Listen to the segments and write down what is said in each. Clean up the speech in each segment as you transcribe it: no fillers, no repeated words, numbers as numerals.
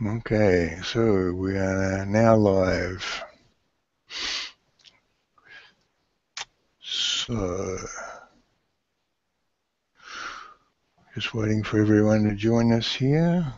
Okay, so we are now live. So, just waiting for everyone to join us here.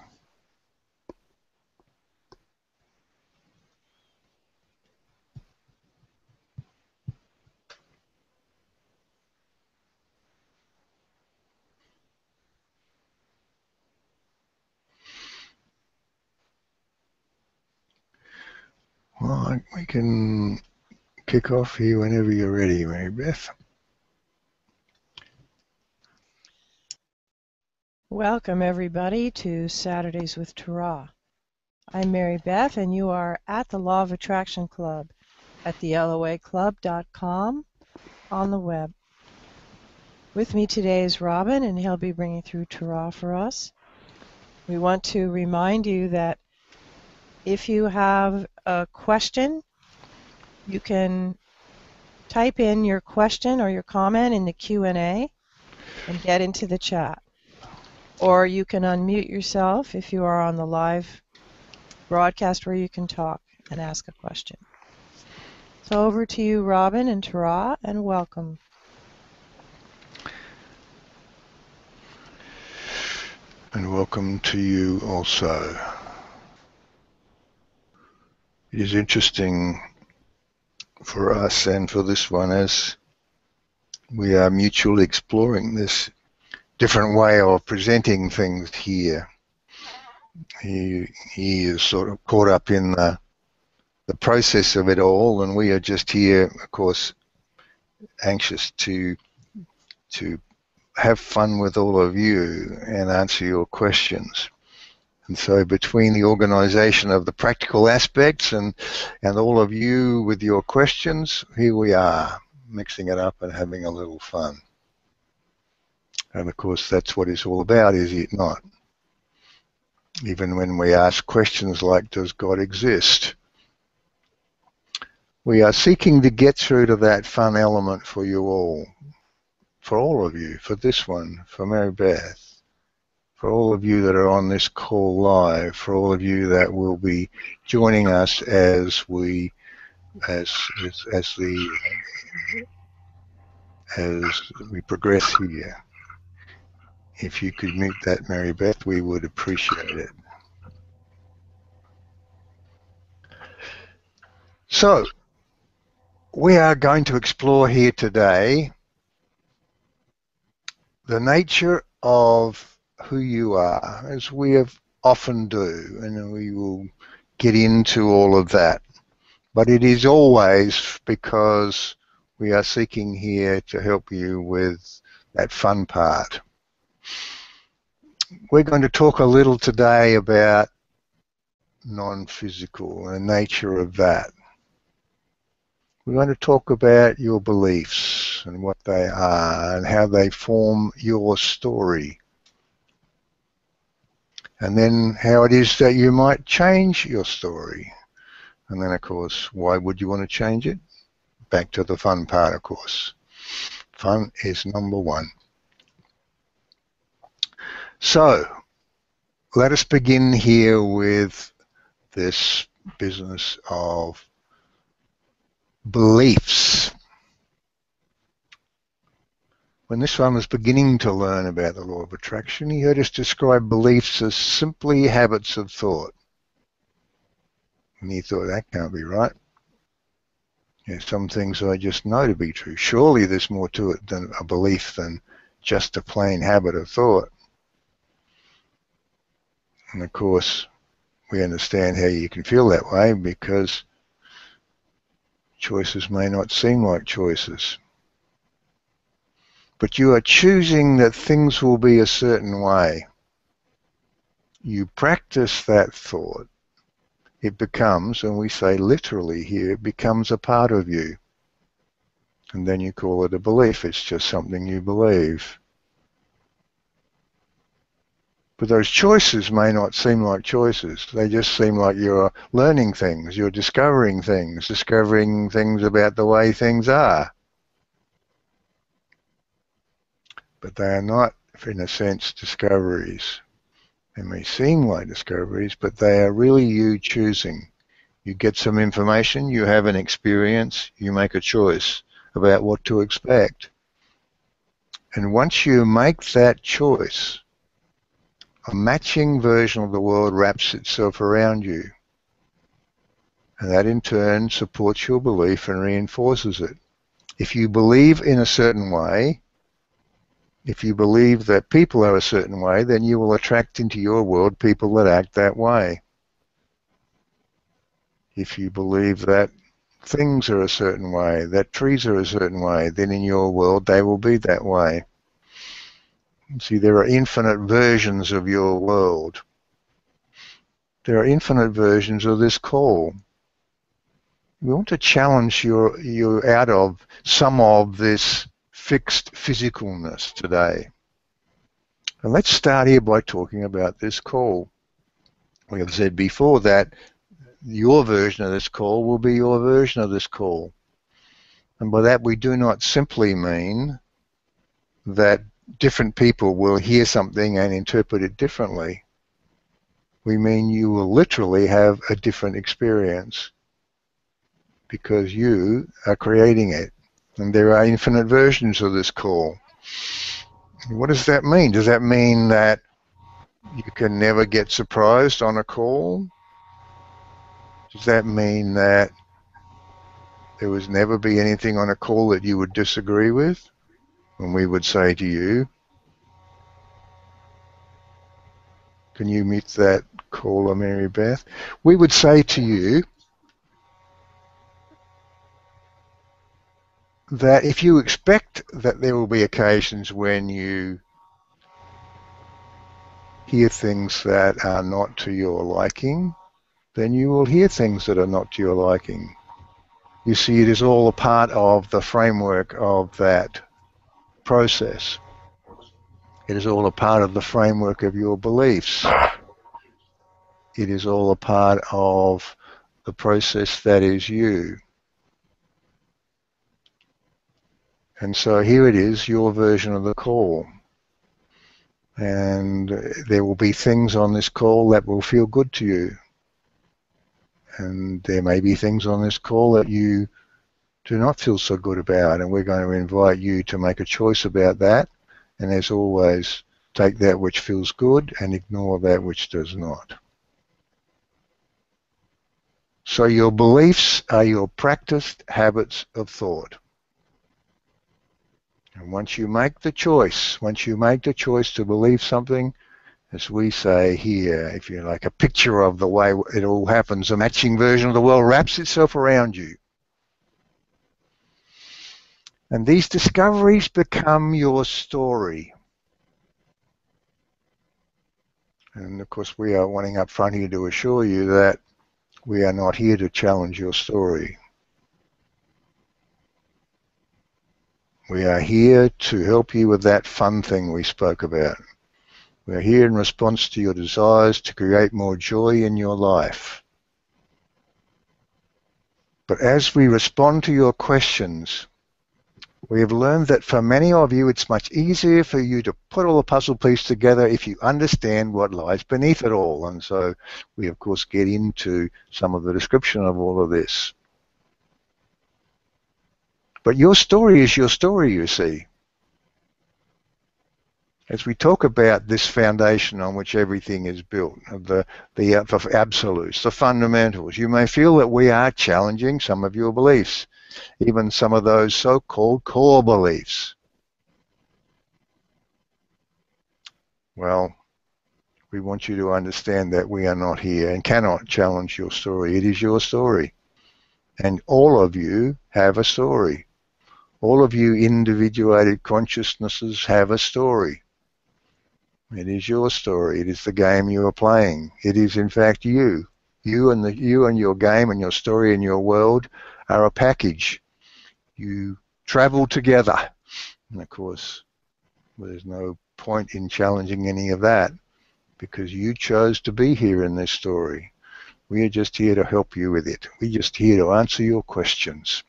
Well, we can kick off here whenever you're ready, Mary Beth. Welcome, everybody, to Saturdays with Tara. I'm Mary Beth, and you are at the Law of Attraction Club at the LOAclub.com on the web. With me today is Robin, and he'll be bringing through Tara for us. We want to remind you that if you have a question, you can type in your question or your comment in the Q&A and get into the chat. Or you can unmute yourself if you are on the live broadcast where you can talk and ask a question. So over to you, Robin and Tara, and welcome. And welcome to you also. It is interesting for us and for this one as we are mutually exploring this different way of presenting things here. He is sort of caught up in the process of it all, and we are just here, of course, anxious to have fun with all of you and answer your questions. And so between the organization of the practical aspects and all of you with your questions, here we are, mixing it up and having a little fun. And of course, that's what it's all about, is it not? Even when we ask questions like, does God exist? We are seeking to get through to that fun element for you all, for all of you, for this one, for Mary Beth, for all of you that are on this call live, for all of you that will be joining us as we progress here. If you could mute that, Mary Beth, we would appreciate it. So, we are going to explore here today the nature of who you are, as we often do, and we will get into all of that. But it is always because we are seeking here to help you with that fun part. We're going to talk a little today about non-physical and the nature of that. We're going to talk about your beliefs and what they are and how they form your story. And then how it is that you might change your story. And then, of course, why would you want to change it? Back to the fun part, of course. Fun is number one. So, let us begin here with this business of beliefs. When this one was beginning to learn about the law of attraction, he heard us describe beliefs as simply habits of thought. And he thought, that can't be right. Yeah, some things I just know to be true. Surely there's more to it than a belief than just a plain habit of thought. And of course, we understand how you can feel that way because choices may not seem like choices. But you are choosing that things will be a certain way. You practice that thought. It becomes, and we say literally here, it becomes a part of you. And then you call it a belief. It's just something you believe. But those choices may not seem like choices. They just seem like you're learning things, you're discovering things about the way things are. But they are not, in a sense, discoveries. They may seem like discoveries, but they are really you choosing. You get some information, you have an experience, you make a choice about what to expect. And once you make that choice, a matching version of the world wraps itself around you. And that in turn supports your belief and reinforces it. If you believe in a certain way, if you believe that people are a certain way, then you will attract into your world people that act that way. If you believe that things are a certain way, that trees are a certain way, then in your world they will be that way. See, there are infinite versions of your world. There are infinite versions of this call. We want to challenge you out of some of this fixed physicalness today. And let's start here by talking about this call. We have said before that your version of this call will be your version of this call. And by that we do not simply mean that different people will hear something and interpret it differently. We mean you will literally have a different experience because you are creating it. And there are infinite versions of this call. What does that mean? Does that mean that you can never get surprised on a call? Does that mean that there was never be anything on a call that you would disagree with? When we would say to you, can you mute that caller, Mary Beth? We would say to you that if you expect that there will be occasions when you hear things that are not to your liking, then you will hear things that are not to your liking. You see, it is all a part of the framework of that process. It is all a part of the framework of your beliefs. It is all a part of the process that is you. And so here it is, your version of the call. And there will be things on this call that will feel good to you. And there may be things on this call that you do not feel so good about. And we're going to invite you to make a choice about that. And as always, take that which feels good and ignore that which does not. So your beliefs are your practiced habits of thought. And once you make the choice to believe something, as we say here, if you like, a picture of the way it all happens, a matching version of the world wraps itself around you. And these discoveries become your story. And of course, we are wanting up front here to assure you that we are not here to challenge your story. We are here to help you with that fun thing we spoke about. We are here in response to your desires to create more joy in your life. But as we respond to your questions, we have learned that for many of you, it's much easier for you to put all the puzzle pieces together if you understand what lies beneath it all. And so we, of course, get into some of the description of all of this. But your story is your story, you see. As we talk about this foundation on which everything is built, the absolutes, the fundamentals, you may feel that we are challenging some of your beliefs, even some of those so-called core beliefs. Well, we want you to understand that we are not here and cannot challenge your story. It is your story. And all of you have a story. All of you individuated consciousnesses have a story. It is your story. It is the game you are playing. It is, in fact, you. You and your game and your story and your world are a package. You travel together. And of course, there's no point in challenging any of that because you chose to be here in this story. We are just here to help you with it. We're just here to answer your questions.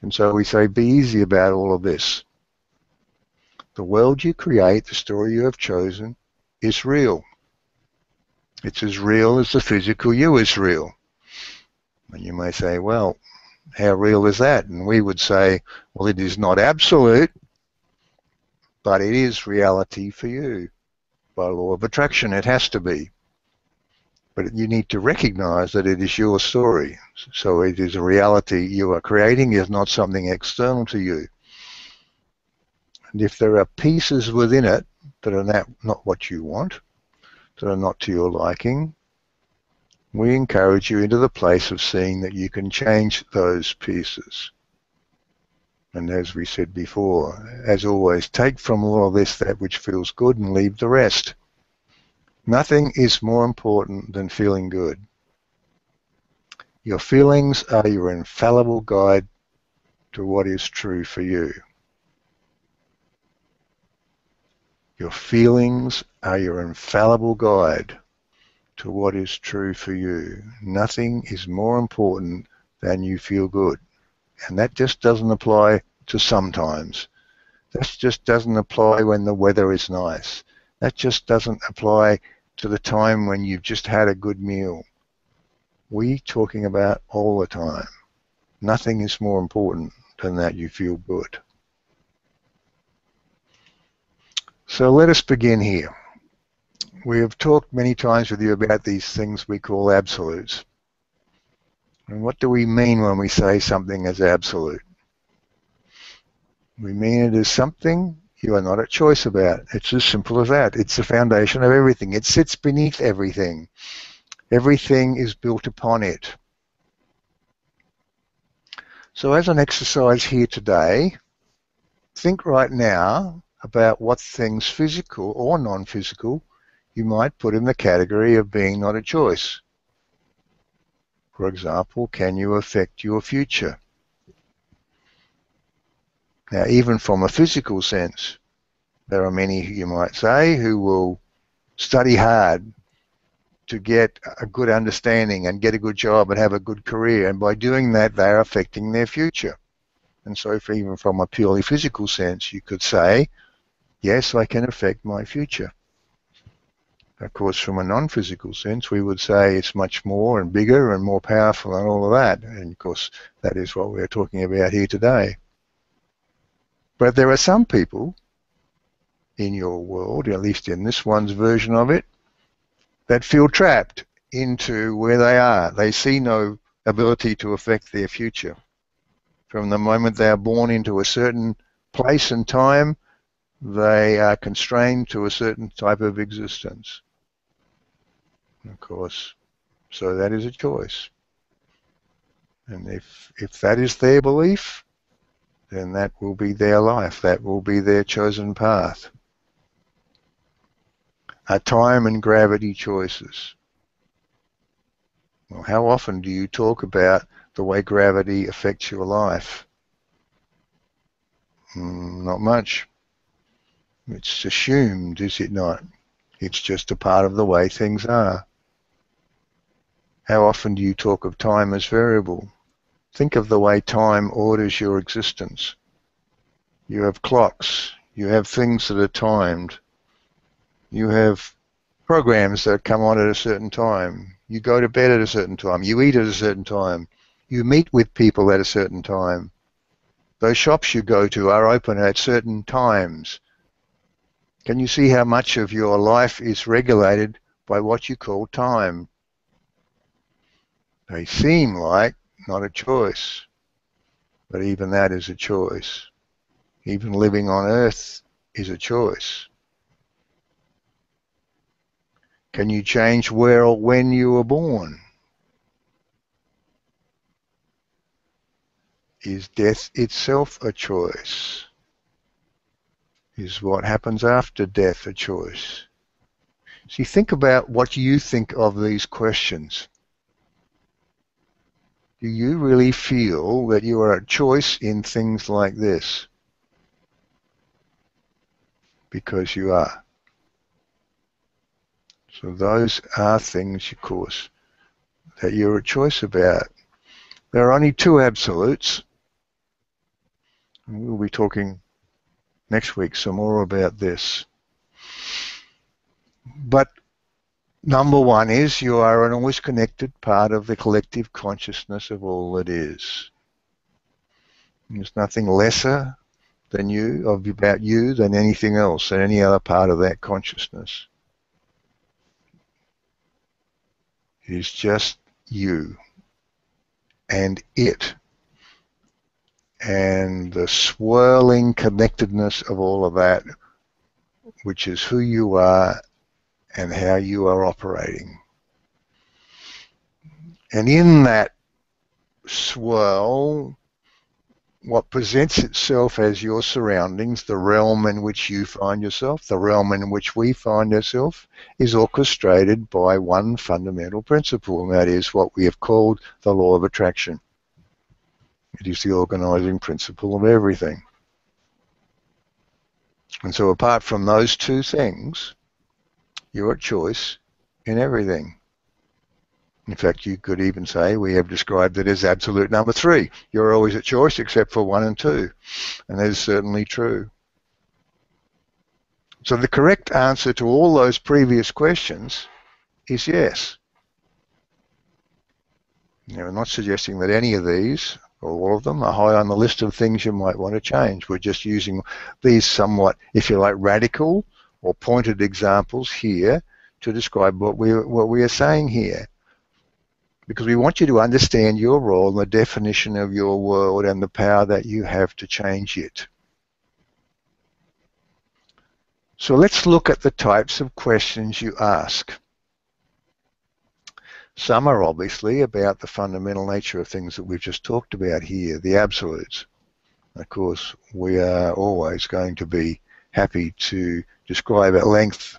And so we say, be easy about all of this. The world you create, the story you have chosen, is real. It's as real as the physical you is real. And you may say, well, how real is that? And we would say, well, it is not absolute, but it is reality for you. By law of attraction, it has to be. But you need to recognize that it is your story. So it is a reality you are creating, is not something external to you. And if there are pieces within it that are not what you want, that are not to your liking, we encourage you into the place of seeing that you can change those pieces. And as we said before, as always, take from all of this that which feels good and leave the rest. Nothing is more important than feeling good. Your feelings are your infallible guide to what is true for you. Your feelings are your infallible guide to what is true for you. Nothing is more important than you feel good. And that just doesn't apply to sometimes. That just doesn't apply when the weather is nice. That just doesn't apply to the time when you've just had a good meal. We're talking about all the time. Nothing is more important than that you feel good. So let us begin here. We have talked many times with you about these things we call absolutes. And what do we mean when we say something is absolute? We mean it is something you are not at choice about. It's as simple as that. It's the foundation of everything. It sits beneath everything. Everything is built upon it. So as an exercise here today, think right now about what things, physical or non-physical, you might put in the category of being not a choice. For example, can you affect your future? Now, even from a physical sense, there are many, you might say, who will study hard to get a good understanding and get a good job and have a good career. And by doing that, they're affecting their future. And so even from a purely physical sense, you could say, yes, I can affect my future. Of course, from a non-physical sense, we would say it's much more and bigger and more powerful and all of that. And of course, that is what we're talking about here today. But there are some people in your world, at least in this one's version of it, that feel trapped into where they are. They see no ability to affect their future. From the moment they are born into a certain place and time, they are constrained to a certain type of existence. Of course, so that is a choice. And if that is their belief, then that will be their life. That will be their chosen path. Are time and gravity choices? Well, how often do you talk about the way gravity affects your life? Not much. It's assumed, is it not? It's just a part of the way things are. How often do you talk of time as variable? Think of the way time orders your existence. You have clocks. You have things that are timed. You have programs that come on at a certain time. You go to bed at a certain time. You eat at a certain time. You meet with people at a certain time. Those shops you go to are open at certain times. Can you see how much of your life is regulated by what you call time? They seem like not a choice, but even that is a choice. Even living on Earth is a choice. Can you change where or when you were born? Is death itself a choice? Is what happens after death a choice? See, think about what you think of these questions. Do you really feel that you are a choice in things like this? Because you are. So those are things, of course, that you're a choice about. There are only two absolutes. And we'll be talking next week some more about this. But Number one is you are an always connected part of the collective consciousness of all that is. There's nothing lesser than you, about you, than anything else, than any other part of that consciousness. It is just you and it, and the swirling connectedness of all of that, which is who you are and how you are operating. And in that swirl, what presents itself as your surroundings, the realm in which you find yourself, the realm in which we find ourselves, is orchestrated by one fundamental principle, and that is what we have called the law of attraction. It is the organizing principle of everything. And so apart from those two things, you're at choice in everything. In fact, you could even say we have described it as absolute number 3. You're always at choice except for 1 and 2. And that is certainly true. So the correct answer to all those previous questions is yes. Now, we're not suggesting that any of these, or all of them, are high on the list of things you might want to change. We're just using these somewhat, if you like, radical or pointed examples here to describe what we are saying here. Because we want you to understand your role and the definition of your world and the power that you have to change it. So let's look at the types of questions you ask. Some are obviously about the fundamental nature of things that we've just talked about here, the absolutes. Of course, we are always going to be happy to describe at length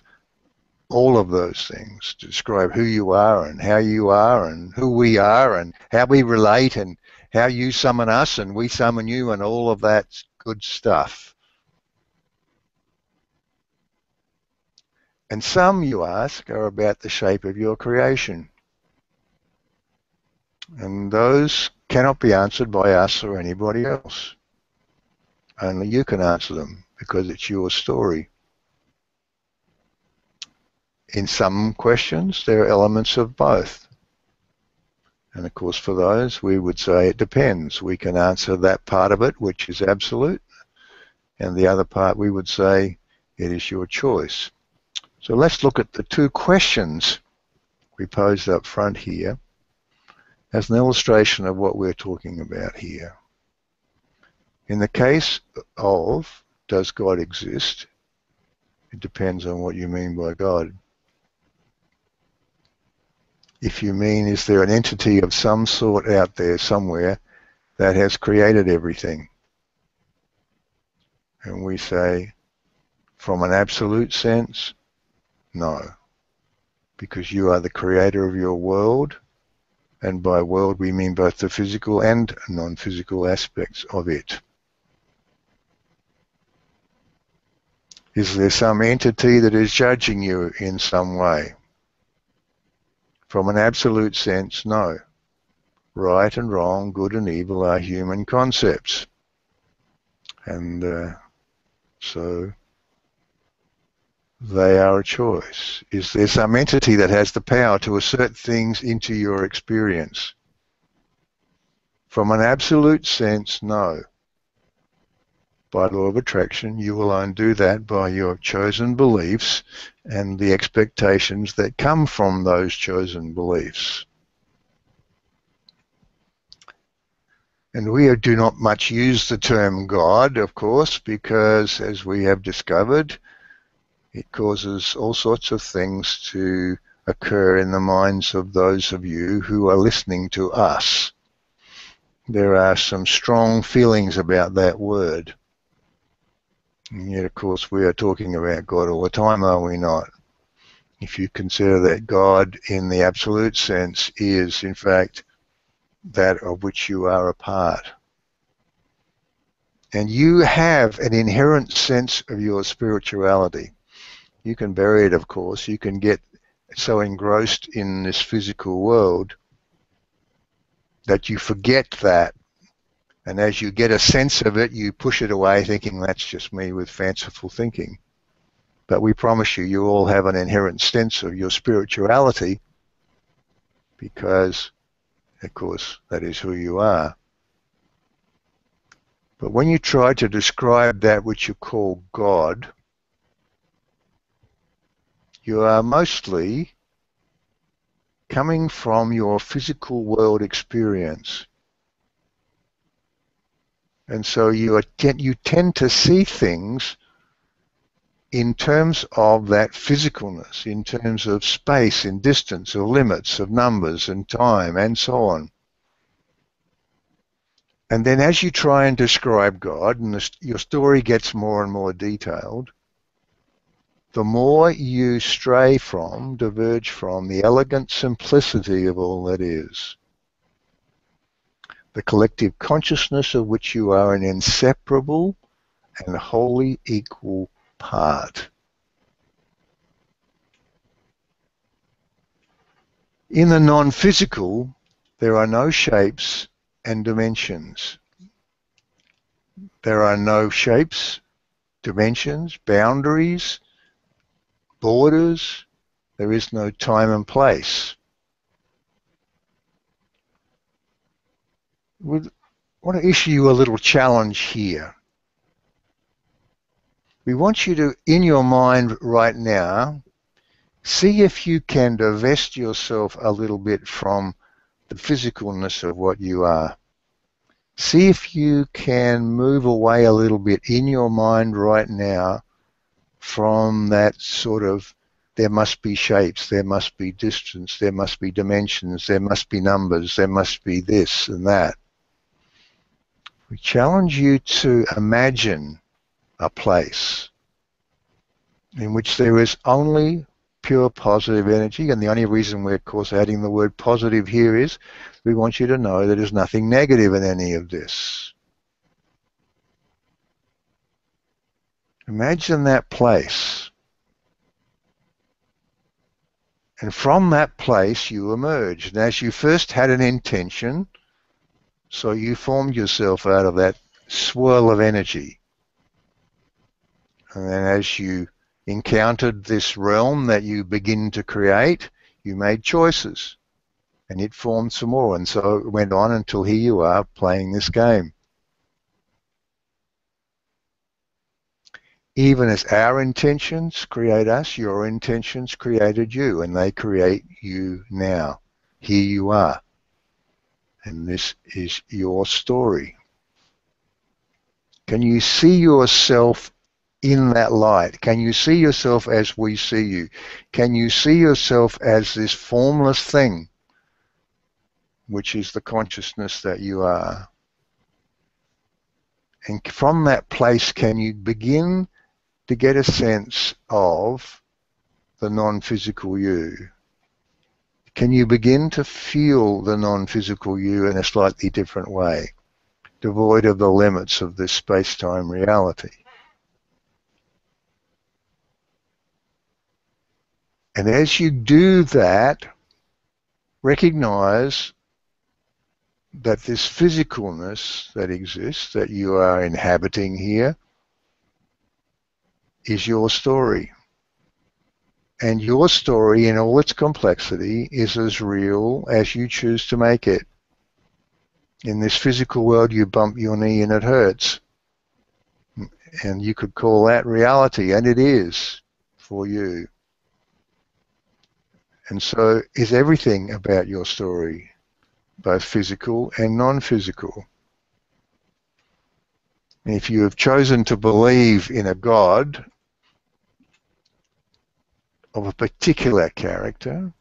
all of those things, to describe who you are and how you are and who we are and how we relate and how you summon us and we summon you and all of that good stuff. And some, you ask, are about the shape of your creation. And those cannot be answered by us or anybody else. Only you can answer them because it's your story. In some questions, there are elements of both. And of course, for those, we would say it depends. We can answer that part of it, which is absolute. And the other part, we would say, it is your choice. So let's look at the two questions we posed up front here as an illustration of what we're talking about here. In the case of, does God exist? It depends on what you mean by God. If you mean, is there an entity of some sort out there somewhere that has created everything? And we say, from an absolute sense, no. Because you are the creator of your world, and by world we mean both the physical and non-physical aspects of it. Is there some entity that is judging you in some way? From an absolute sense, no. Right and wrong, good and evil are human concepts. And so they are a choice. Is there some entity that has the power to assert things into your experience? From an absolute sense, no. By law of attraction, you will undo that by your chosen beliefs and the expectations that come from those chosen beliefs. And we do not much use the term God, of course, because as we have discovered, it causes all sorts of things to occur in the minds of those of you who are listening to us. There are some strong feelings about that word. And yet, of course, we are talking about God all the time, are we not? If you consider that God in the absolute sense is, in fact, that of which you are a part. And you have an inherent sense of your spirituality. You can bury it, of course. You can get so engrossed in this physical world that you forget that. And as you get a sense of it, you push it away thinking that's just me with fanciful thinking. But we promise you all have an inherent sense of your spirituality because, of course, that is who you are. But when you try to describe that which you call God, you are mostly coming from your physical world experience. And so you tend to see things in terms of that physicalness, in terms of space and distance, of limits, of numbers and time and so on. And then as you try and describe God, and your story gets more and more detailed, the more you stray from, diverge from, the elegant simplicity of all that is. The collective consciousness of which you are an inseparable and wholly equal part. In the non-physical, there are no shapes and dimensions. There are no shapes, dimensions, boundaries, borders. There is no time and place. I want to issue you a little challenge here. We want you to, in your mind right now, see if you can divest yourself a little bit from the physicalness of what you are. See if you can move away a little bit in your mind right now from that sort of, there must be shapes, there must be distance, there must be dimensions, there must be numbers, there must be this and that. We challenge you to imagine a place in which there is only pure positive energy, and the only reason we're, of course, adding the word positive here is we want you to know that there's nothing negative in any of this. Imagine that place. And from that place you emerge. And as you first had an intention, so you formed yourself out of that swirl of energy. And then as you encountered this realm that you begin to create, you made choices. And it formed some more. And so it went on until here you are playing this game. Even as our intentions create us, your intentions created you, and they create you now. Here you are. And this is your story. Can you see yourself in that light? Can you see yourself as we see you? Can you see yourself as this formless thing, which is the consciousness that you are? And from that place, can you begin to get a sense of the non-physical you? Can you begin to feel the non-physical you in a slightly different way, devoid of the limits of this space-time reality? And as you do that, recognize that this physicalness that exists, that you are inhabiting here, is your story. And your story in all its complexity is as real as you choose to make it. In this physical world, you bump your knee and it hurts. And you could call that reality, and it is for you. And so is everything about your story, both physical and non-physical. If you have chosen to believe in a God of a particular character,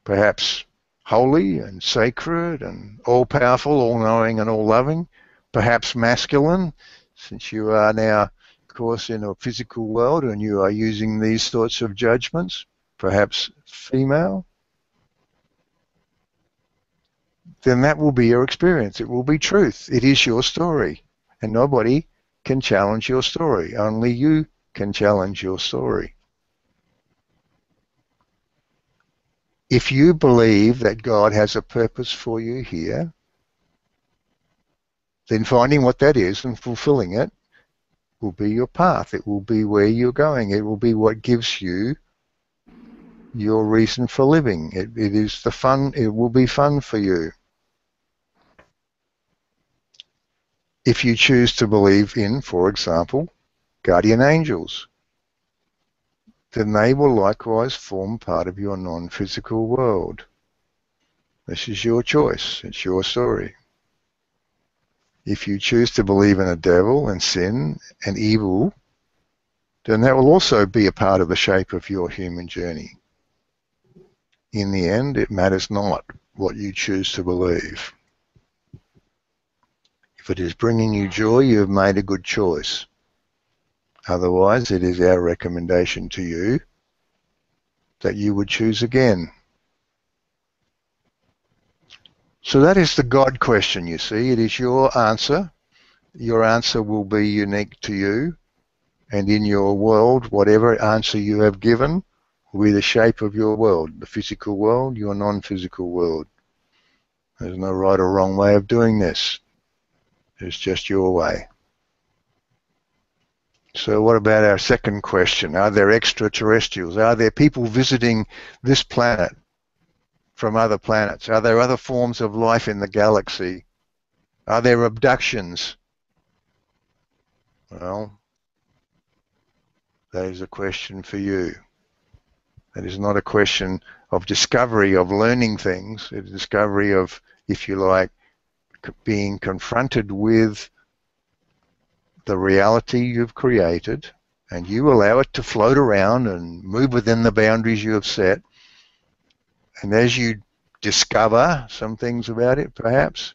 perhaps holy and sacred and all-powerful, all-knowing and all-loving, perhaps masculine, since you are now, of course, in a physical world and you are using these sorts of judgments, perhaps female, then that will be your experience. It will be truth. It is your story. And nobody can challenge your story. Only you can challenge your story. If you believe that God has a purpose for you here, then finding what that is and fulfilling it will be your path. It will be where you're going. It will be what gives you your reason for living. It is the fun. It will be fun for you. If you choose to believe in, for example, guardian angels, then they will likewise form part of your non-physical world. This is your choice. It's your story. If you choose to believe in a devil and sin and evil, then that will also be a part of the shape of your human journey. In the end, it matters not what you choose to believe. If it is bringing you joy, you have made a good choice. Otherwise, it is our recommendation to you that you would choose again. So that is the God question, you see. It is your answer. Your answer will be unique to you. And in your world, whatever answer you have given will be the shape of your world, the physical world, your non-physical world. There's no right or wrong way of doing this. It's just your way. So what about our second question? Are there extraterrestrials? Are there people visiting this planet from other planets? Are there other forms of life in the galaxy? Are there abductions? Well, that is a question for you. That is not a question of discovery, of learning things. It's a discovery of, if you like, being confronted with the reality you've created, and you allow it to float around and move within the boundaries you have set. And as you discover some things about it, perhaps,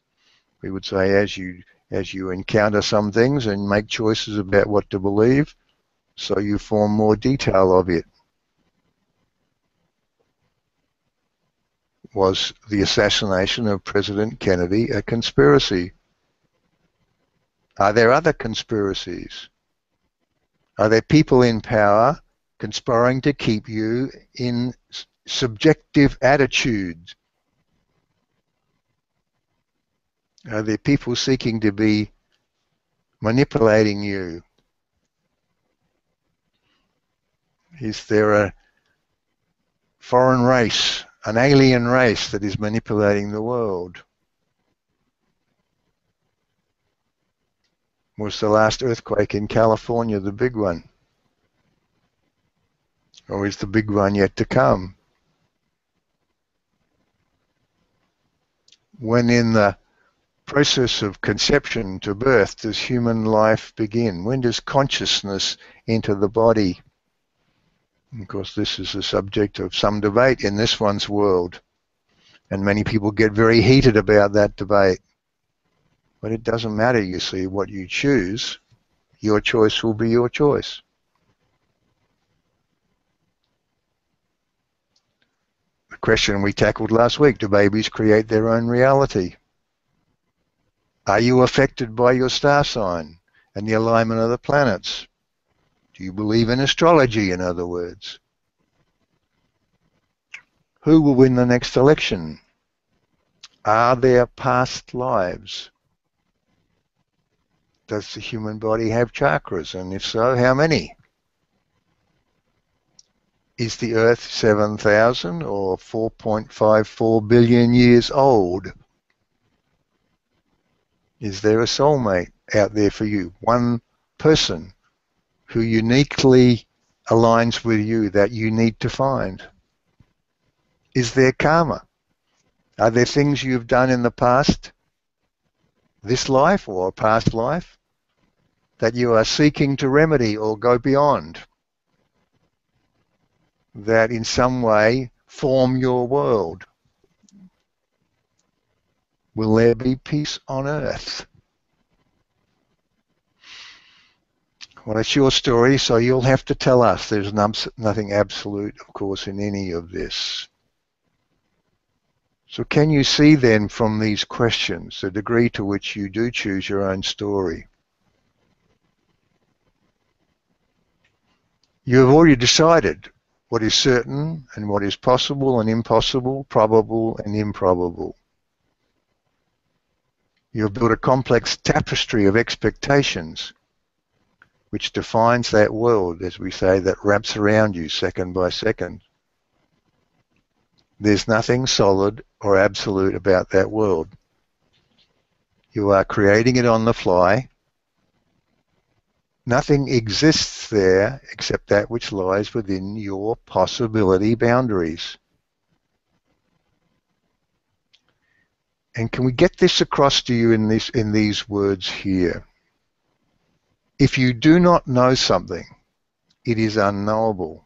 we would say as you encounter some things and make choices about what to believe, so you form more detail of it. Was the assassination of President Kennedy a conspiracy? Are there other conspiracies? Are there people in power conspiring to keep you in subjective attitudes? Are there people seeking to be manipulating you? Is there a foreign race, an alien race that is manipulating the world? Was the last earthquake in California the big one? Or is the big one yet to come? When in the process of conception to birth does human life begin? When does consciousness enter the body? Of course, this is a subject of some debate in this one's world, and many people get very heated about that debate. But it doesn't matter, you see, what you choose. Your choice will be your choice. The question we tackled last week, do babies create their own reality? Are you affected by your star sign and the alignment of the planets? Do you believe in astrology, in other words? Who will win the next election? Are there past lives? Does the human body have chakras? And if so, how many? Is the Earth 7,000 or 4.54 billion years old? Is there a soulmate out there for you? One person who uniquely aligns with you that you need to find? Is there karma? Are there things you've done in the past, this life or a past life, that you are seeking to remedy or go beyond, that in some way form your world? Will there be peace on earth? Well, it's your story, so you'll have to tell us. There's nothing absolute, of course, in any of this. So can you see then from these questions the degree to which you do choose your own story? You have already decided what is certain and what is possible and impossible, probable and improbable. You have built a complex tapestry of expectations which defines that world, as we say, that wraps around you second by second. There's nothing solid or absolute about that world. You are creating it on the fly. Nothing exists there except that which lies within your possibility boundaries. And can we get this across to you in these words here? If you do not know something, it is unknowable.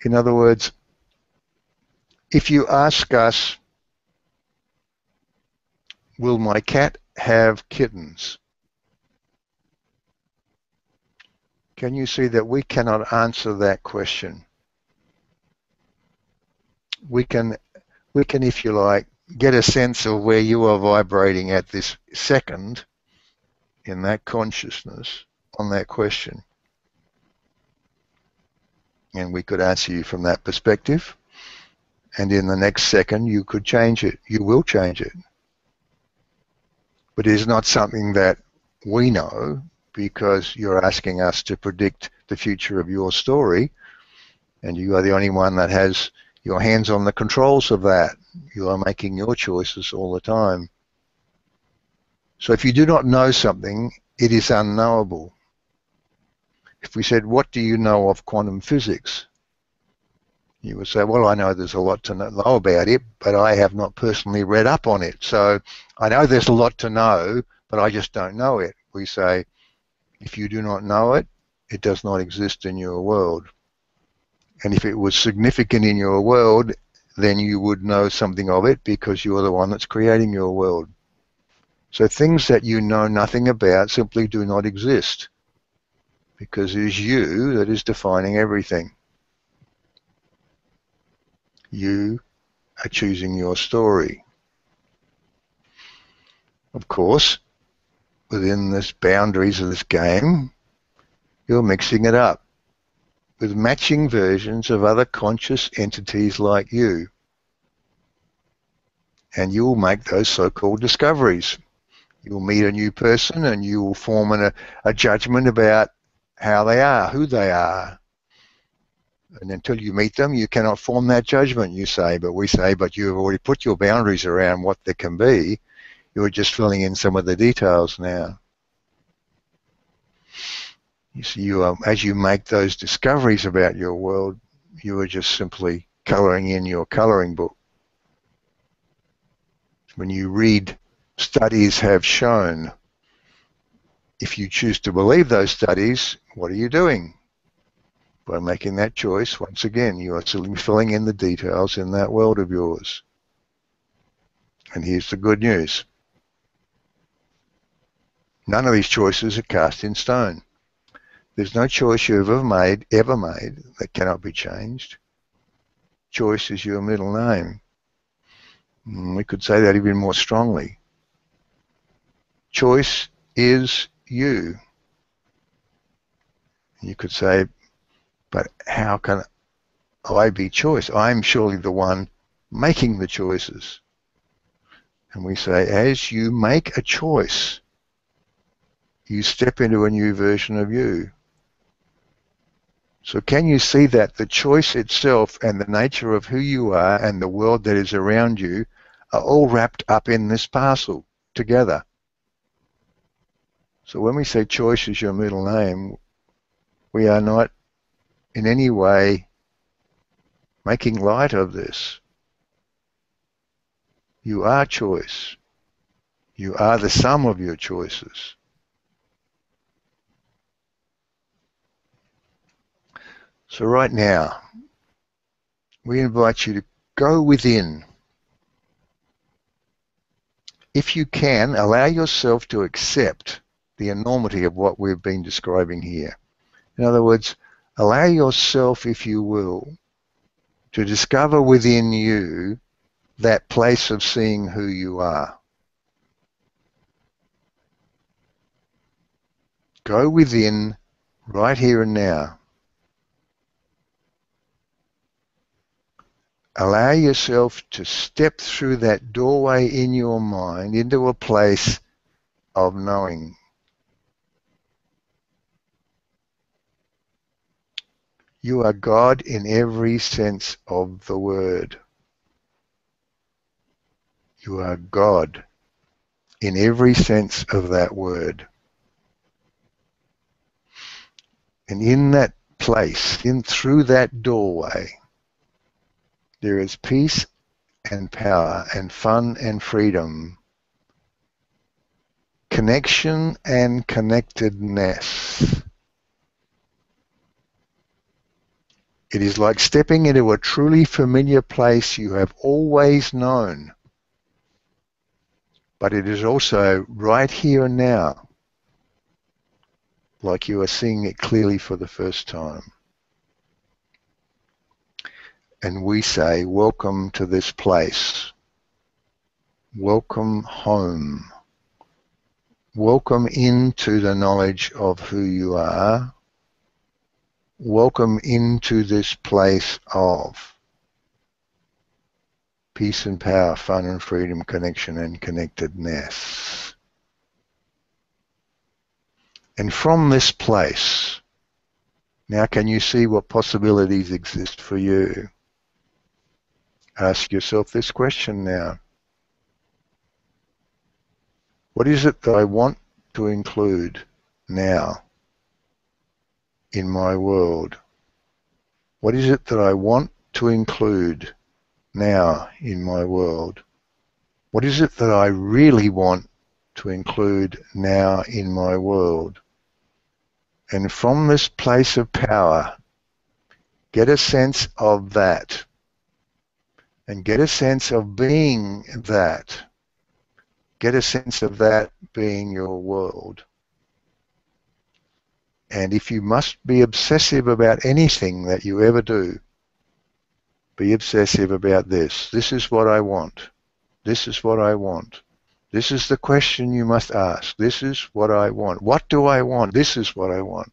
In other words, if you ask us, will my cat have kittens? Can you see that we cannot answer that question? We can, if you like, get a sense of where you are vibrating at this second in that consciousness on that question. And we could answer you from that perspective. And in the next second, you could change it. You will change it. But it is not something that we know, because you're asking us to predict the future of your story, and you are the only one that has your hands on the controls of that. You are making your choices all the time. So if you do not know something, it is unknowable. If we said, what do you know of quantum physics? You would say, well, I know there's a lot to know about it, but I have not personally read up on it. So I know there's a lot to know, but I just don't know it. We say, if you do not know it, it does not exist in your world. And if it was significant in your world, then you would know something of it, because you're the one that's creating your world. So things that you know nothing about simply do not exist, because it is you that is defining everything. You are choosing your story. Of course, within this boundaries of this game, you're mixing it up with matching versions of other conscious entities like you. And you'll make those so-called discoveries. You'll meet a new person and you will form a judgment about how they are, who they are. And until you meet them, you cannot form that judgment, you say. But we say, but you've already put your boundaries around what there can be. You're just filling in some of the details now. You see, as you make those discoveries about your world, you are just simply colouring in your colouring book. When you read, studies have shown, if you choose to believe those studies, what are you doing? By making that choice, once again, you are simply filling in the details in that world of yours. And here's the good news. None of these choices are cast in stone. There's no choice you've ever made that cannot be changed. Choice is your middle name. We could say that even more strongly. Choice is you. You could say, but how can I be choice? I'm surely the one making the choices. And we say, as you make a choice, you step into a new version of you. So can you see that the choice itself and the nature of who you are and the world that is around you are all wrapped up in this parcel together? So when we say choice is your middle name, we are not in any way making light of this. You are choice. You are the sum of your choices. So right now, we invite you to go within. If you can, allow yourself to accept the enormity of what we've been describing here. In other words, allow yourself, if you will, to discover within you that place of seeing who you are. Go within right here and now. Allow yourself to step through that doorway in your mind into a place of knowing. You are God in every sense of the word. You are God in every sense of that word. And in that place, through that doorway, there is peace and power and fun and freedom, connection and connectedness. It is like stepping into a truly familiar place you have always known, but it is also right here and now, like you are seeing it clearly for the first time. And we say, welcome to this place. Welcome home. Welcome into the knowledge of who you are. Welcome into this place of peace and power, fun and freedom, connection and connectedness. And from this place, now can you see what possibilities exist for you? Ask yourself this question now. What is it that I want to include now in my world? What is it that I want to include now in my world? What is it that I really want to include now in my world? And from this place of power, get a sense of that. And get a sense of being that. Get a sense of that being your world. And if you must be obsessive about anything that you ever do, be obsessive about this. This is what I want. This is what I want. This is the question you must ask. This is what I want. What do I want? This is what I want.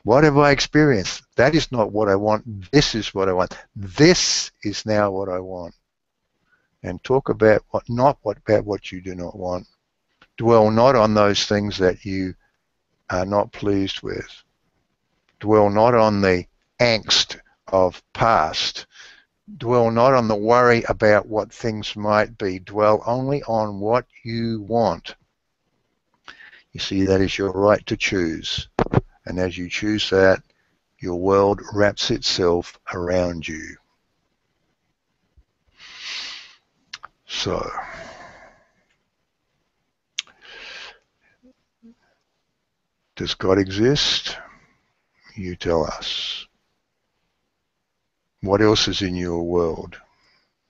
What have I experienced? That is not what I want. This is what I want. This is now what I want. And talk about what you do not want. Dwell not on those things that you are not pleased with. Dwell not on the angst of past. Dwell not on the worry about what things might be. Dwell only on what you want. You see, that is your right to choose. And as you choose that, your world wraps itself around you. So, does God exist? You tell us. What else is in your world?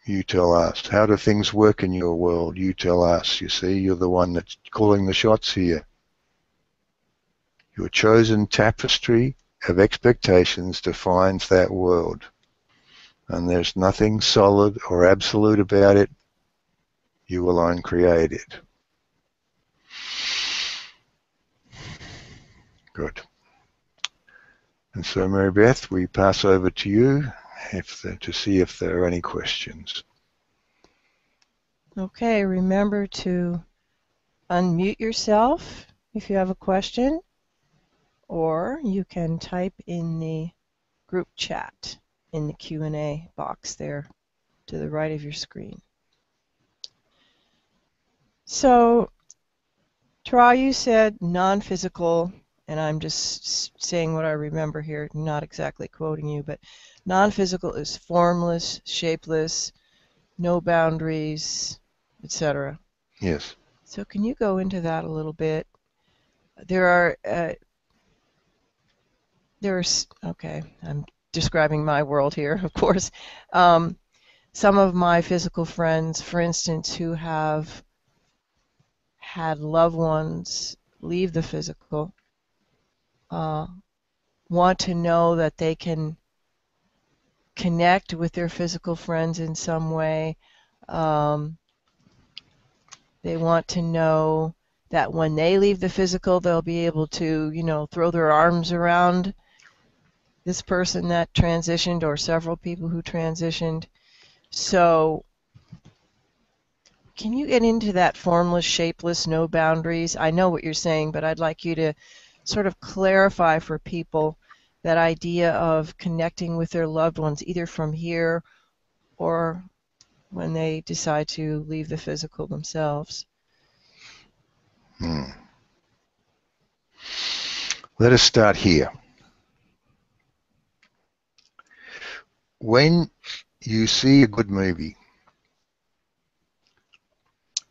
You tell us. How do things work in your world? You tell us. You see, you're the one that's calling the shots here. Your chosen tapestry of expectations defines that world. And there's nothing solid or absolute about it. You alone create it. Good. And so, Mary Beth, we pass over to you to see if there are any questions. Okay, remember to unmute yourself if you have a question, or you can type in the group chat in the Q&A box there to the right of your screen. So, Tra, you said non-physical, and I'm just saying what I remember here, not exactly quoting you, but non-physical is formless, shapeless, no boundaries, etc. Yes. So can you go into that a little bit? Okay, I'm describing my world here, of course. Some of my physical friends, for instance, who have had loved ones leave the physical, want to know that they can connect with their physical friends in some way. They want to know that when they leave the physical, they'll be able to, throw their arms around this person that transitioned or several people who transitioned. So can you get into that formless, shapeless, no boundaries? I know what you're saying, but I'd like you to sort of clarify for people that idea of connecting with their loved ones, either from here or when they decide to leave the physical themselves. Let us start here. When you see a good movie,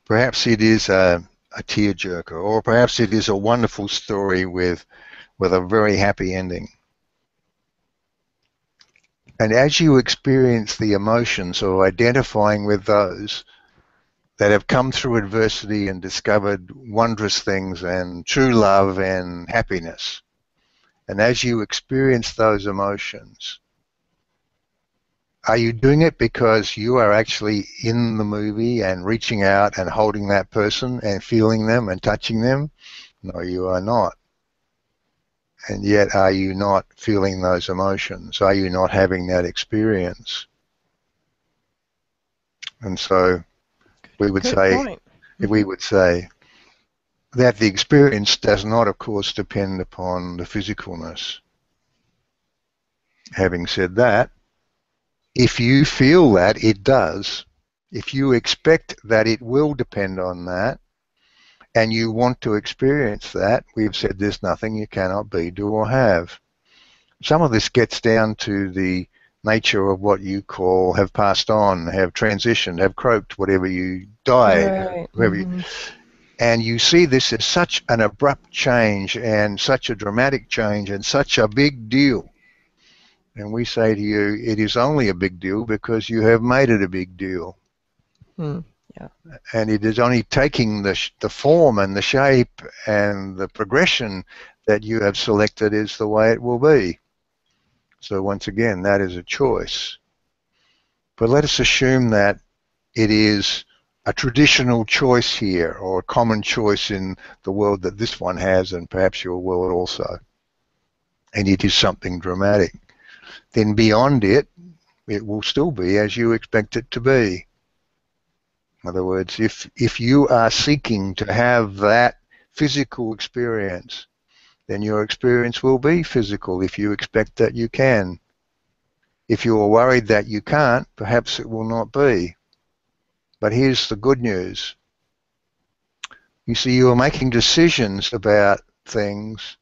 perhaps it is a tearjerker, or perhaps it is a wonderful story with a very happy ending. And as you experience the emotions of identifying with those that have come through adversity and discovered wondrous things and true love and happiness, and as you experience those emotions, are you doing it because you are actually in the movie and reaching out and holding that person and feeling them and touching them? No, you are not. And yet, are you not feeling those emotions? Are you not having that experience? And so we would Good say, point. we would say that the experience does not, of course, depend upon the physicalness. Having said that, if you feel that it does, if you expect that it will depend on that, and you want to experience that, we've said there's nothing you cannot be, do, or have. Some of this gets down to the nature of what you call have passed on, have transitioned, have croaked, whatever you died, Right. whoever you, and you see this as such an abrupt change and such a dramatic change and such a big deal. And we say to you, it is only a big deal because you have made it a big deal. Yeah. And it is only taking the form and the shape and the progression that you have selected is the way it will be. So once again, that is a choice. But let us assume that it is a traditional choice here, or a common choice in the world that this one has, and perhaps your world also. And it is something dramatic. Then beyond it, it will still be as you expect it to be. In other words, if you are seeking to have that physical experience, then your experience will be physical if you expect that you can. If you are worried that you can't, perhaps it will not be. But here's the good news. You see, you are making decisions about things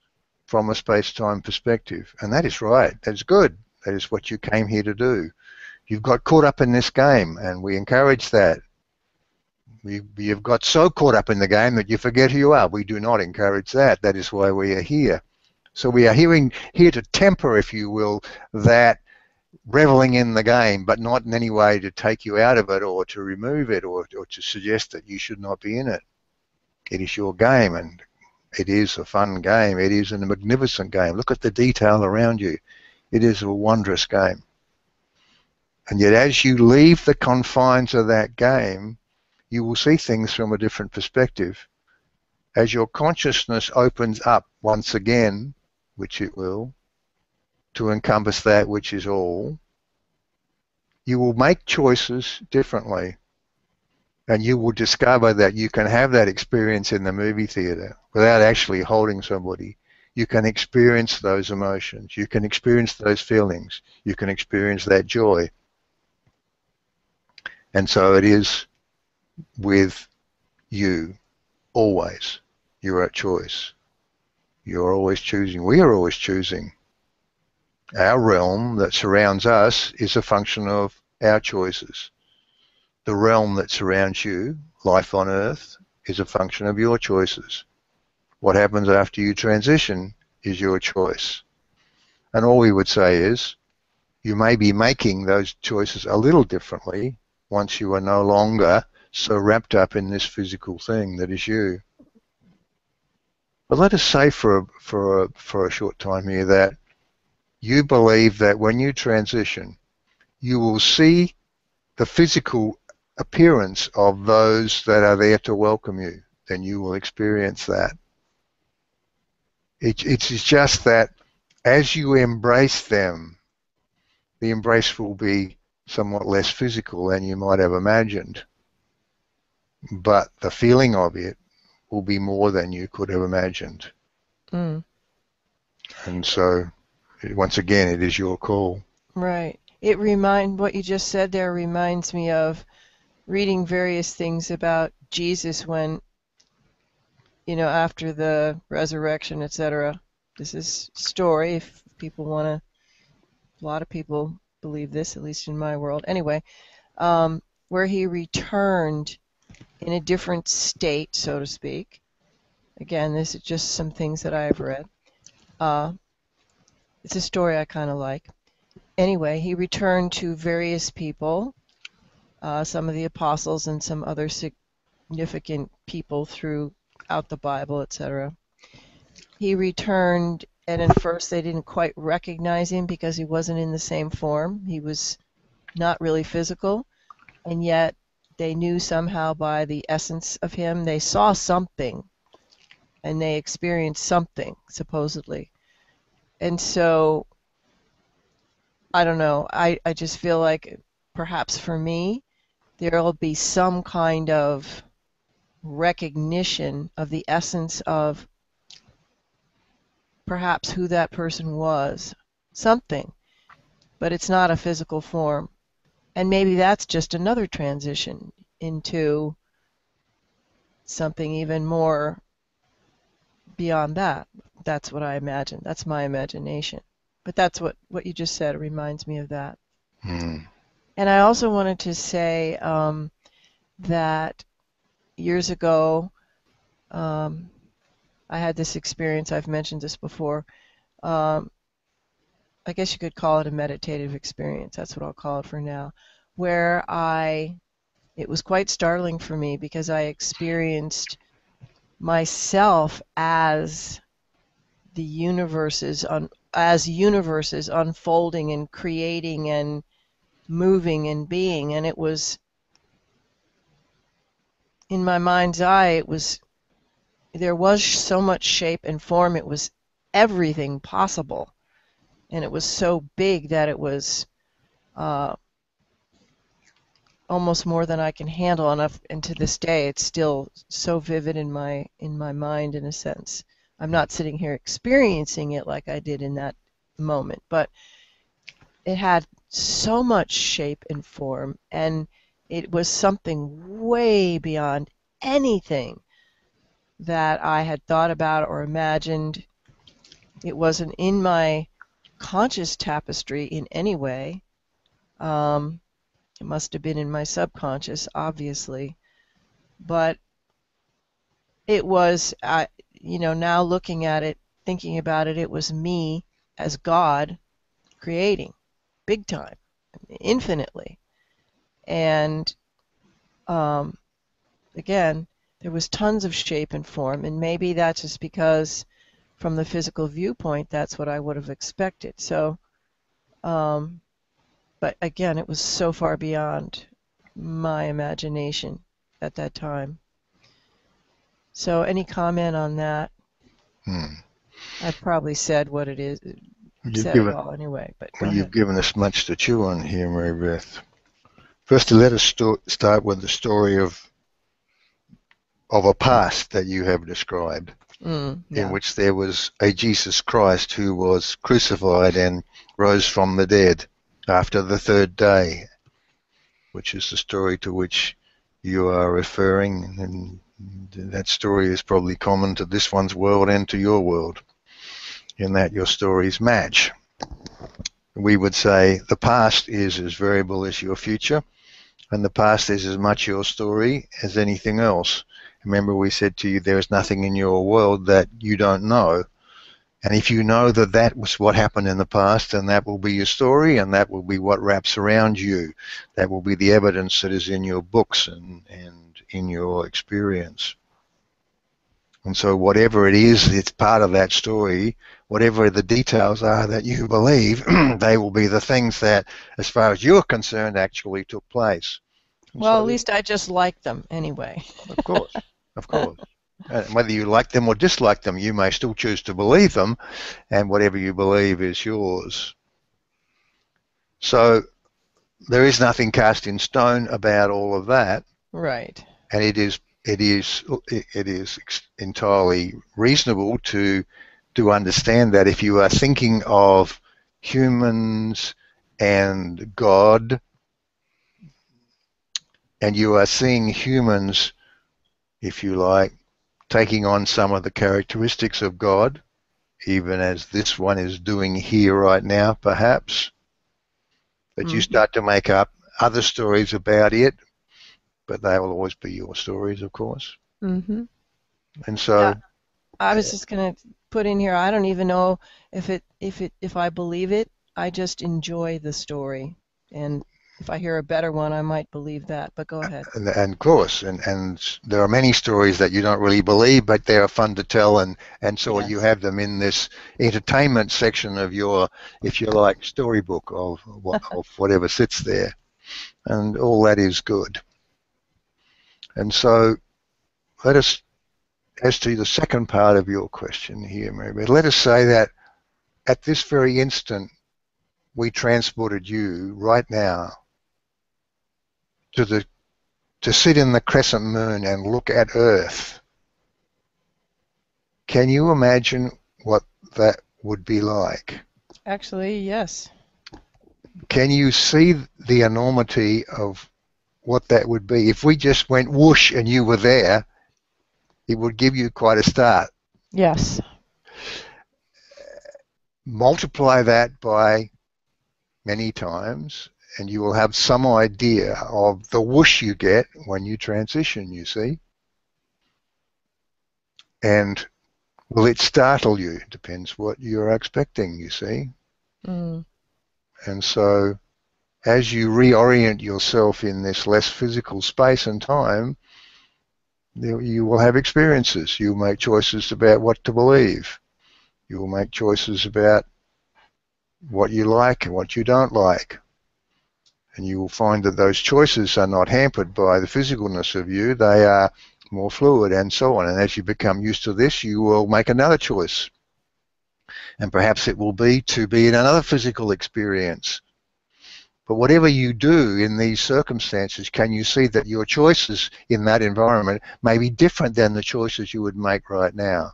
from a space-time perspective, and that is right. That's good. That is what you came here to do. You've got caught up in this game, and we encourage that. You've got so caught up in the game that you forget who you are. We do not encourage that. That is why we are here. So we are here to temper, if you will, that reveling in the game, but not in any way to take you out of it or to remove it or to suggest that you should not be in it. It is your game, and it is a fun game. It is a magnificent game. Look at the detail around you. It is a wondrous game. And yet as you leave the confines of that game, you will see things from a different perspective. As your consciousness opens up once again, which it will, to encompass that which is all, you will make choices differently. And you will discover that you can have that experience in the movie theater without actually holding somebody. You can experience those emotions. You can experience those feelings. You can experience that joy. And so it is with you, always. You're at choice. You're always choosing. We are always choosing. Our realm that surrounds us is a function of our choices. The realm that surrounds you, life on Earth, is a function of your choices. What happens after you transition is your choice. And all we would say is, you may be making those choices a little differently once you are no longer so wrapped up in this physical thing that is you. But let us say for a short time here that you believe that when you transition, you will see the physical appearance of those that are there to welcome you. Then you will experience that. It's just that as you embrace them, the embrace will be somewhat less physical than you might have imagined. But the feeling of it will be more than you could have imagined. And so once again, it is your call. Right. What you just said there reminds me of reading various things about Jesus when, after the resurrection, etc. This is story, if people want to, a lot of people believe this, at least in my world. Anyway, where he returned in a different state, so to speak. Again, this is just some things that I've read. It's a story I kind of like. Anyway, he returned to various people, some of the apostles and some other significant people throughout the Bible, etc. He returned, and at first they didn't quite recognize him because he wasn't in the same form. He was not really physical, and yet they knew somehow by the essence of him. They saw something, and they experienced something, supposedly. And so, I don't know, I just feel like perhaps for me, there'll be some kind of recognition of the essence of perhaps who that person was. Something. But it's not a physical form. And maybe that's just another transition into something even more beyond that. That's what I imagine. That's my imagination. But that's what you just said. It reminds me of that. Mm. And I also wanted to say that years ago, I had this experience. I've mentioned this before. I guess you could call it a meditative experience. That's what I'll call it for now. Where it was quite startling for me because I experienced myself as the universes unfolding and creating and moving and being, and it was in my mind's eye. There was so much shape and form. It was everything possible, and it was so big that it was almost more than I can handle. And to this day, it's still so vivid in my mind. In a sense, I'm not sitting here experiencing it like I did in that moment, but it had so much shape and form, and it was something way beyond anything that I had thought about or imagined. It wasn't in my conscious tapestry in any way. It must have been in my subconscious, obviously. But it was, now looking at it, thinking about it, it was me as God creating, big time, infinitely. And again, there was tons of shape and form, and maybe that's just because from the physical viewpoint, that's what I would have expected. So, but again, it was so far beyond my imagination at that time. So any comment on that? I've probably said what it is, said it all anyway, but go ahead. You've given us much to chew on here, Mary Beth. First, let us start with the story of a past that you have described, yeah. in which there was a Jesus Christ who was crucified and rose from the dead after the third day, which is the story to which you are referring, and that story is probably common to this one's world and to your world, in that your stories match. We would say the past is as variable as your future, and the past is as much your story as anything else. Remember, we said to you, there is nothing in your world that you don't know. And if you know that that was what happened in the past, then that will be your story, and that will be what wraps around you. That will be the evidence that is in your books and in your experience. And so whatever it is, it's part of that story. Whatever the details are that you believe, they will be the things that, as far as you're concerned, actually took place. And well, so, at least I just like them anyway. Of course, of course. Whether you like them or dislike them, you may still choose to believe them, and whatever you believe is yours. So there is nothing cast in stone about all of that. Right. And it is entirely reasonable to understand that if you are thinking of humans and God, and you are seeing humans, if you like, taking on some of the characteristics of God, even as this one is doing here right now, perhaps, that you start to make up other stories about it, but they will always be your stories, of course. Mm-hmm. And so, yeah, I was just going to put in here, I don't even know if I believe it. I just enjoy the story. And if I hear a better one, I might believe that. But go ahead. and of course, and there are many stories that you don't really believe, but they are fun to tell, and so Yes. you have them in this entertainment section of your, if you like, storybook of whatever sits there, and all that is good. And so, let us, as to the second part of your question here, Mary, let us say that at this very instant, we transported you right now to sit in the crescent moon and look at Earth. Can you imagine what that would be like? Actually, yes. Can you see the enormity of what that would be? If we just went whoosh and you were there, it would give you quite a start. Yes. Multiply that by many times, and you will have some idea of the whoosh you get when you transition, you see. And will it startle you? Depends what you're expecting, you see. Mm. And so as you reorient yourself in this less physical space and time, you will have experiences. You'll make choices about what to believe. You will make choices about what you like and what you don't like. And you will find that those choices are not hampered by the physicalness of you. They are more fluid and so on. And as you become used to this, you will make another choice. And perhaps it will be to be in another physical experience. But whatever you do in these circumstances, can you see that your choices in that environment may be different than the choices you would make right now?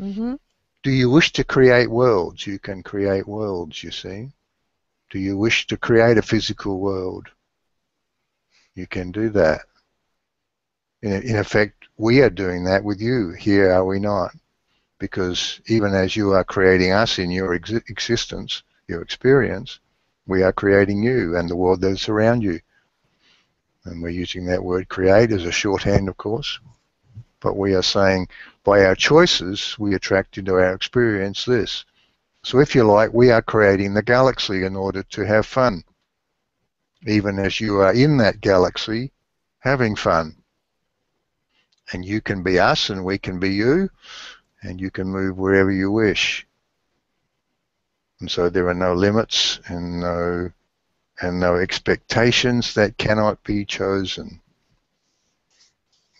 Mm-hmm. Do you wish to create worlds? You can create worlds, you see. Do you wish to create a physical world? You can do that. In effect, we are doing that with you here, are we not? Because even as you are creating us in your existence, your experience, we are creating you and the world that is around you. And we're using that word create as a shorthand, of course. But we are saying by our choices, we attract into our experience this. So if you like, we are creating the galaxy in order to have fun. Even as you are in that galaxy, having fun. And you can be us and we can be you, and you can move wherever you wish. And so there are no limits and no expectations that cannot be chosen.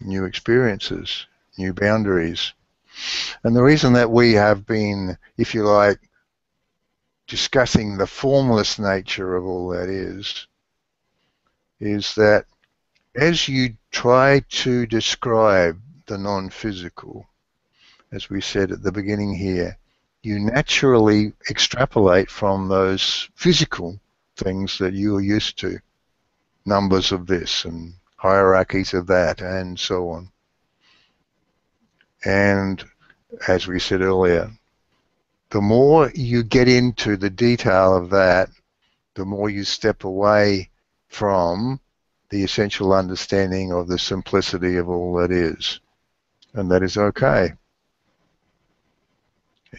New experiences, new boundaries. And the reason that we have been, if you like, discussing the formless nature of all that is that as you try to describe the non-physical, as we said at the beginning here, you naturally extrapolate from those physical things that you are used to, numbers of this and hierarchies of that and so on. And as we said earlier, the more you get into the detail of that, the more you step away from the essential understanding of the simplicity of all that is. And that is okay.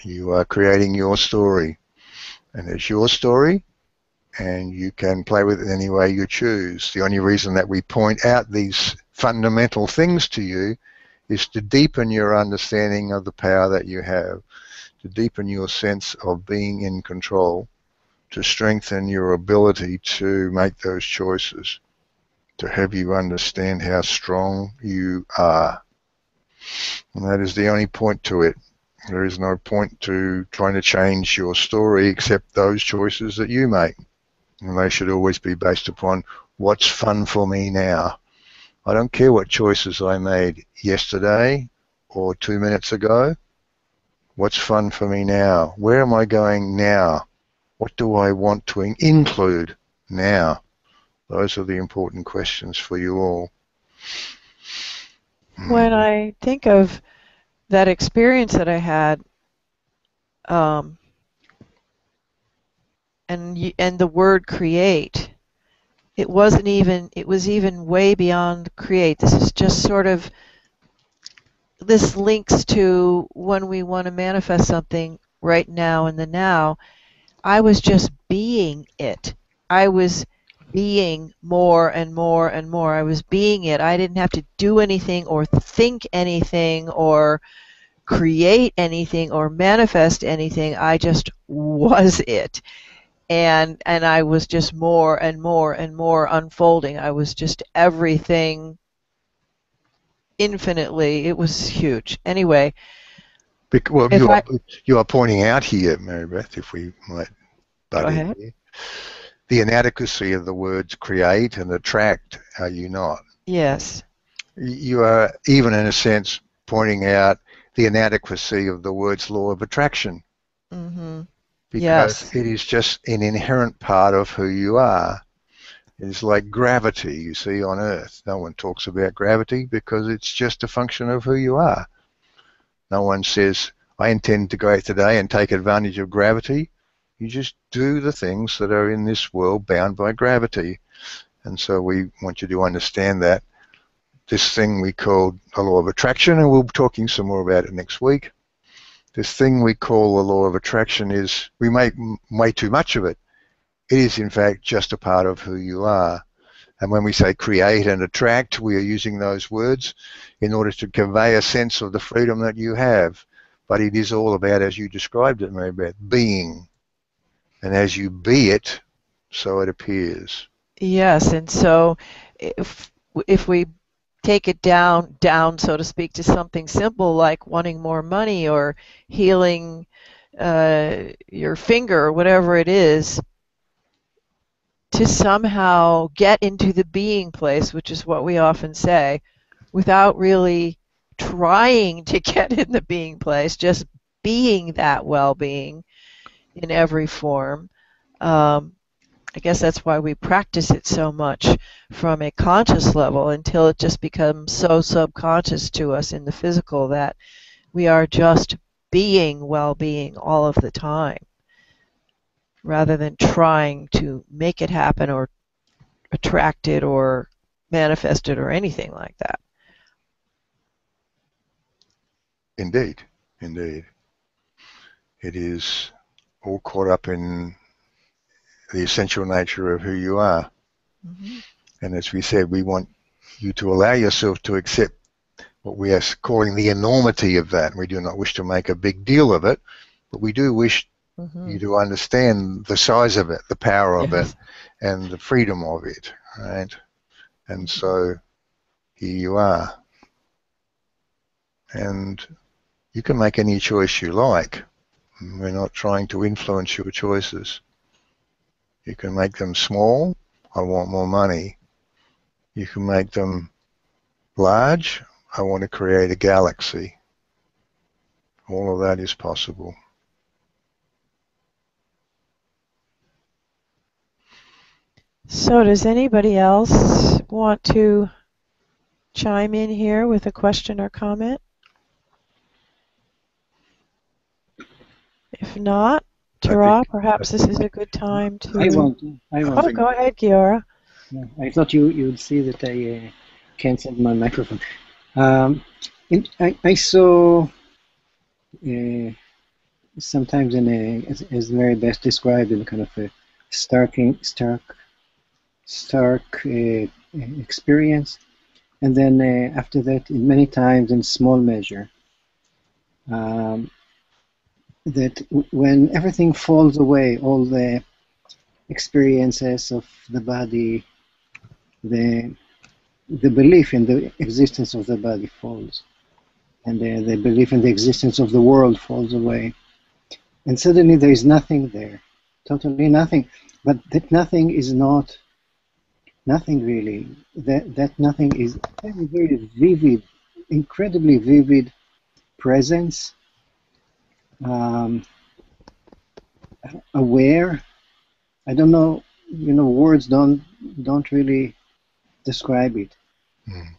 You are creating your story. And it's your story, and you can play with it any way you choose. The only reason that we point out these fundamental things to you is to deepen your understanding of the power that you have, to deepen your sense of being in control, to strengthen your ability to make those choices, to have you understand how strong you are. And that is the only point to it. There is no point to trying to change your story except those choices that you make. And they should always be based upon what's fun for me now. I don't care what choices I made yesterday or 2 minutes ago. What's fun for me now? Where am I going now? What do I want to include now? Those are the important questions for you all. When I think of that experience that I had, and the word create, it was even way beyond create. This is just sort of, this links to when we want to manifest something right now in the now. I was just being it. I was being more and more and more. I was being it. I didn't have to do anything or think anything or create anything or manifest anything. I just was it. And I was just more and more and more unfolding. I was just everything infinitely. It was huge. Anyway, Well, if I you are pointing out here, Mary Beth, if we might go butt in ahead. here, the inadequacy of the words create and attract, are you not? Yes. You are, even in a sense, pointing out the inadequacy of the words law of attraction, Mm-hmm. because Yes. it is just an inherent part of who you are. It's like gravity you see on Earth. No one talks about gravity because it's just a function of who you are. No one says, I intend to go out today and take advantage of gravity. You just do the things that are in this world bound by gravity. And so we want you to understand that this thing we call the law of attraction, and we'll be talking some more about it next week. This thing we call the law of attraction is, we make way too much of it. It is in fact just a part of who you are. And when we say create and attract, we are using those words in order to convey a sense of the freedom that you have. But it is all about, as you described it, Mary Beth, being. And as you be it, so it appears. Yes. And so if we take it down, so to speak, to something simple like wanting more money or healing your finger or whatever it is, to somehow get into the being place, which is what we often say, without really trying to get in the being place, just being that well-being in every form. I guess that's why we practice it so much from a conscious level until it just becomes so subconscious to us in the physical that we are just being well-being all of the time, rather than trying to make it happen or attract it or manifest it or anything like that. Indeed, indeed. It is all caught up in the essential nature of who you are. Mm-hmm. And as we said, we want you to allow yourself to accept what we are calling the enormity of that. We do not wish to make a big deal of it, but we do wish Mm-hmm. you to understand the size of it, the power of it, Yes. and the freedom of it, right? And Mm-hmm. so here you are. And you can make any choice you like. We're not trying to influence your choices. You can make them small, I want more money. You can make them large, I want to create a galaxy. All of that is possible. So does anybody else want to chime in here with a question or comment? If not, I Tara, think perhaps this is a good time I to... want. I I want. Oh, think go ahead, Giora. Yeah, I thought you'd see that I canceled my microphone. Um, I saw sometimes as Mary Beth described, in kind of a stark experience, and then after that, in many times in small measure, um, that when everything falls away, all the experiences of the body, the belief in the existence of the body falls, and the belief in the existence of the world falls away, and suddenly there is nothing there, totally nothing. But that nothing is not nothing really. That nothing is very, very vivid, incredibly vivid presence. Um, aware. I don't know. Words don't really describe it,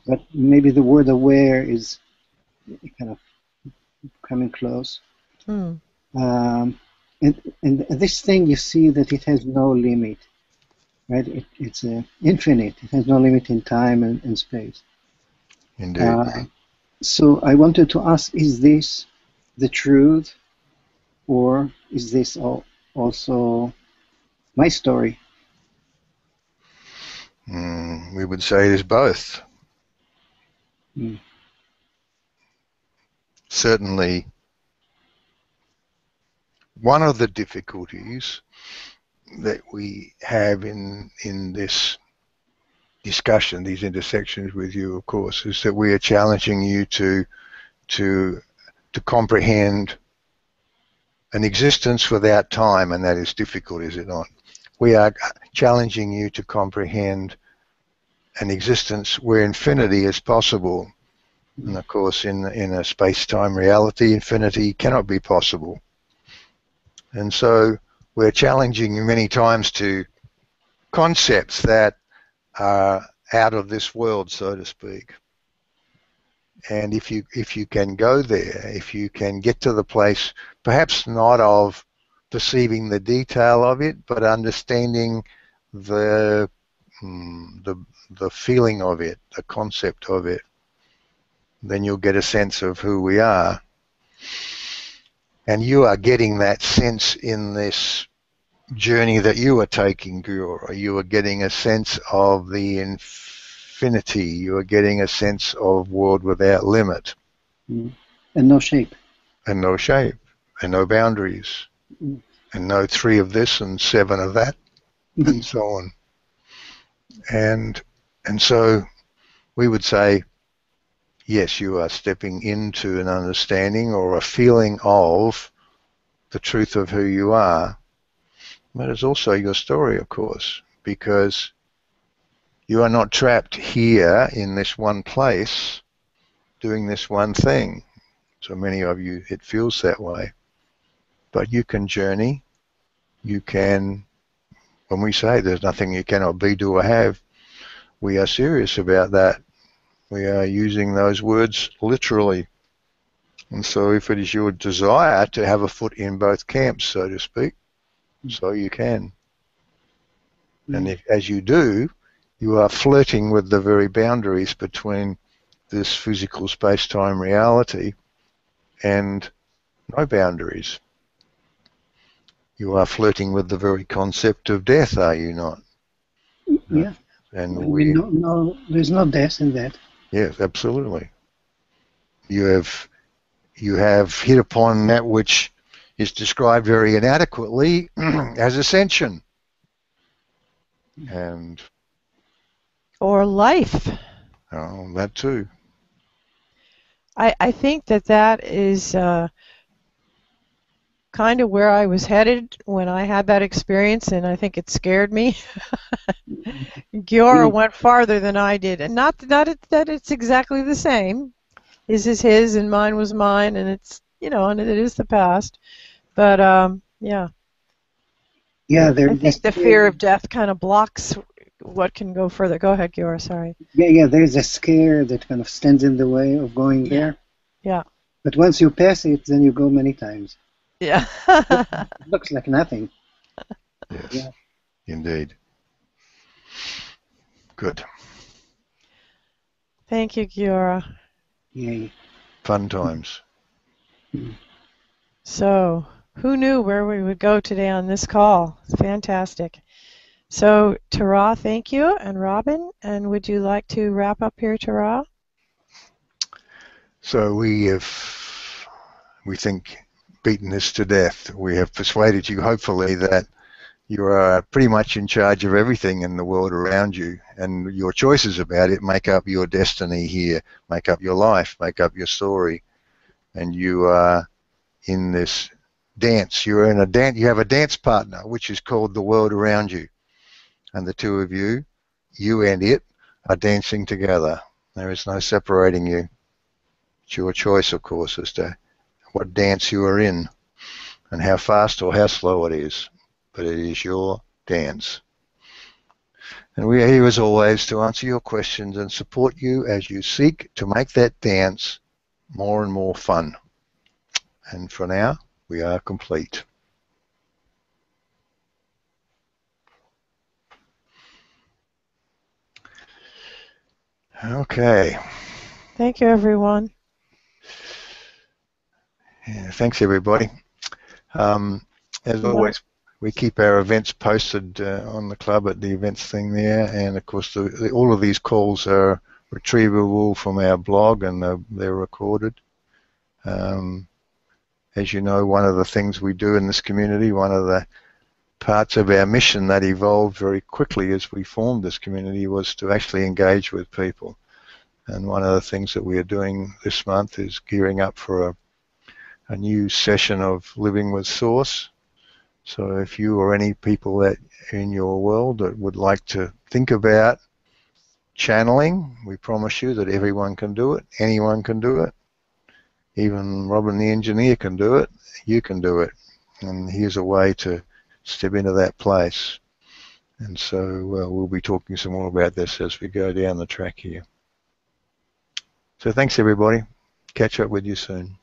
but maybe the word aware is kind of coming close. Hmm. And this thing, you see that it has no limit, right? It's infinite. It has no limit in time and space. Indeed. So I wanted to ask, is this the truth, or is this also my story? We would say it is both. Mm. Certainly, one of the difficulties that we have in this discussion, these intersections with you, of course, is that we are challenging you to comprehend an existence without time, and that is difficult, is it not? We are challenging you to comprehend an existence where infinity is possible. And of course, in a space-time reality, infinity cannot be possible. And so we're challenging you many times to concepts that are out of this world, so to speak. And if you can go there, if you can get to the place, perhaps not of perceiving the detail of it, but understanding the the feeling of it, the concept of it, then you'll get a sense of who we are. And you are getting that sense in this journey that you are taking, Guru. You are getting a sense of the infinity. You are getting a sense of world without limit. And no shape. And no shape. And no boundaries. And no 3 of this and 7 of that. And so on. And so we would say, yes, you are stepping into an understanding or a feeling of the truth of who you are. But it's also your story, of course, because you are not trapped here in this one place doing this one thing. So many of you, it feels that way. But you can journey. You can, when we say there's nothing you cannot be, do, or have, we are serious about that. We are using those words literally. And so if it is your desire to have a foot in both camps, so to speak, so you can. And if, as you do, you are flirting with the very boundaries between this physical space-time reality and no boundaries. You are flirting with the very concept of death, are you not? Yeah. And there's no death in that. Yes, absolutely. You have hit upon that which is described very inadequately as ascension. And Or life. oh, that too. I think that is kind of where I was headed when I had that experience, and I think it scared me. Giora went farther than I did, and not that it's exactly the same. His is his, and mine was mine, and it's and it is the past. But yeah. Yeah, I think the fear of death kind of blocks what can go further. Go ahead, Giora. Sorry. Yeah. There's a scare that kind of stands in the way of going there. Yeah. But once you pass it, then you go many times. Yeah. It looks like nothing. Yes. Yeah. Indeed. Good. Thank you, Giora. Yeah. Fun times. So, who knew where we would go today on this call? It's fantastic. So, Tara, thank you, and Robin, and would you like to wrap up here, Tara? So we think, beaten this to death. We have persuaded you, hopefully, that you are pretty much in charge of everything in the world around you, and your choices about it make up your destiny here, make up your life, make up your story. And you are in this dance. You're in a dance. You have a dance partner, which is called the world around you. And the two of you and it, are dancing together. There is no separating you. It's your choice, of course, as to what dance you are in. and how fast or how slow it is, but it is your dance. And we are here as always to answer your questions and support you as you seek to make that dance more and more fun. And for now, we are complete. Okay. Thank you, everyone. Yeah, thanks, everybody. As always, we keep our events posted on the club at the events thing there, and of course all of these calls are retrievable from our blog, and they're recorded. As you know, one of the things we do in this community, one of the parts of our mission that evolved very quickly as we formed this community, was to actually engage with people. And one of the things that we are doing this month is gearing up for a new session of Living with Source. So if you or any people that in your world that would like to think about channeling, we promise you that everyone can do it, anyone can do it. Even Robin the engineer can do it, you can do it. And here's a way to step into that place. And so we'll be talking some more about this as we go down the track here. So thanks, everybody. Catch up with you soon.